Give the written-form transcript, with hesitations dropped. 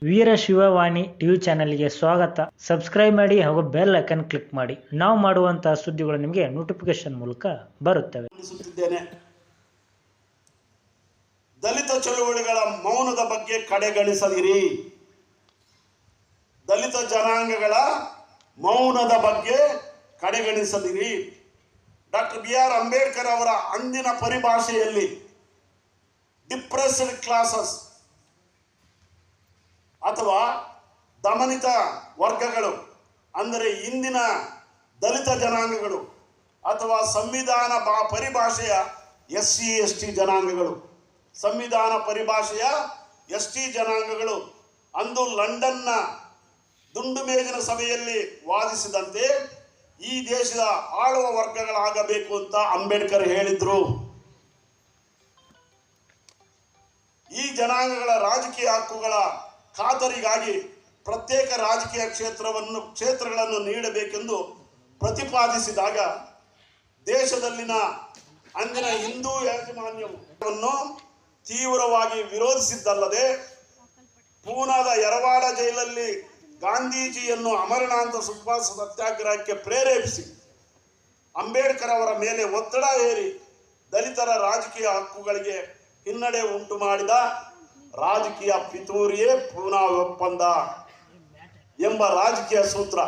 ವೀರಶಿವವಾಣಿ TV ಚಾನೆಲ್ಗೆ ಸ್ವಾಗತ. Subscribe ಮಾಡಿ ಹಾಗೂ ಬೆಲ್ ಐಕಾನ್ ಕ್ಲಿಕ್ ಮಾಡಿ. ನಾವು ಮಾಡುವಂತಹ ಸುದ್ದಿಗಳು ನಿಮಗೆ ನೋಟಿಫಿಕೇಶನ್ ಮೂಲಕ ಬರುತ್ತವೆ. ದಲಿತ ಚಳುವಳಿಗಳ ಮೌನದ ಬಗ್ಗೆ ಕಡೆಗಣಿಸದಿರಿ. ದಲಿತ ಜನಾಂಗಗಳ ಮೌನದ ಬಗ್ಗೆ ಕಡೆಗಣಿಸದಿರಿ. ಡಾಕ್ಟರ್ BR ಅಂಬೇಡ್ಕರ್ ಅವರ ಅಂದಿನ ಪರಿಭಾಷೆಯಲ್ಲಿ ಡಿಪ್ರೆಸ್ಡ್ ಕ್ಲಾಸಸ್ ಅಥವಾ ದಮನಿತ ವರ್ಗಗಳು ಅಂದರೆ ಇಂದಿನ ದಲಿತ ಜನಾಂಗಗಳು ಅಥವಾ ಸಂವಿಧಾನ ಪರಿಭಾಷೆಯ SC ST ಜನಾಂಗಗಳು, ಸಂವಿಧಾನ ಪರಿಭಾಷೆಯ ST ಜನಾಂಗಗಳು ಅಂದು ಲಂಡನ್ನ ದುಂಡು ಮೇಜಿನ ಸಭೆಯಲ್ಲಿ ವಾದಿಸಿದಂತೆ ಈ ದೇಶದ ಆಳುವ ವರ್ಗಗಳಾಗಬೇಕು ಅಂತ ಅಂಬೇಡ್ಕರ್ ಹೇಳಿದ್ರು. ಈ ಜನಾಂಗಗಳ ರಾಜಕೀಯ ಹಕ್ಕುಗಳ ಖಾತರಿಗಾಗಿ ಪ್ರತ್ಯೇಕ ರಾಜಕೀಯ ಕ್ಷೇತ್ರಗಳನ್ನು ನೀಡಬೇಕೆಂದು ಪ್ರತಿಪಾದಿಸಿದಾಗ ದೇಶದಲ್ಲಿನ ಅಂದಿನ ಹಿಂದೂ ಯಾಜಮಾನ್ಯವನ್ನು ತೀವ್ರವಾಗಿ ವಿರೋಧಿಸಿದ್ದಲ್ಲದೆ ಪೂನಾದ ಯರವಾಡ ಜೈಲಲ್ಲಿ ಗಾಂಧೀಜಿಯನ್ನು ಅಮರನಾಥ ಉಪವಾಸ ಸತ್ಯಾಗ್ರಹಕ್ಕೆ ಪ್ರೇರೇಪಿಸಿ ಅಂಬೇಡ್ಕರ್ ಅವರ ಮೇಲೆ ಒತ್ತಡ ಹೇರಿ ದಲಿತರ ರಾಜಕೀಯ ಹಕ್ಕುಗಳಿಗೆ ಹಿನ್ನಡೆ ಉಂಟು ಮಾಡಿದ ರಾಜಕೀಯ ಪಿತೂರಿಯೇ ಪೂನಾ ಒಪ್ಪಂದ ಎಂಬ ರಾಜಕೀಯ ಸೂತ್ರ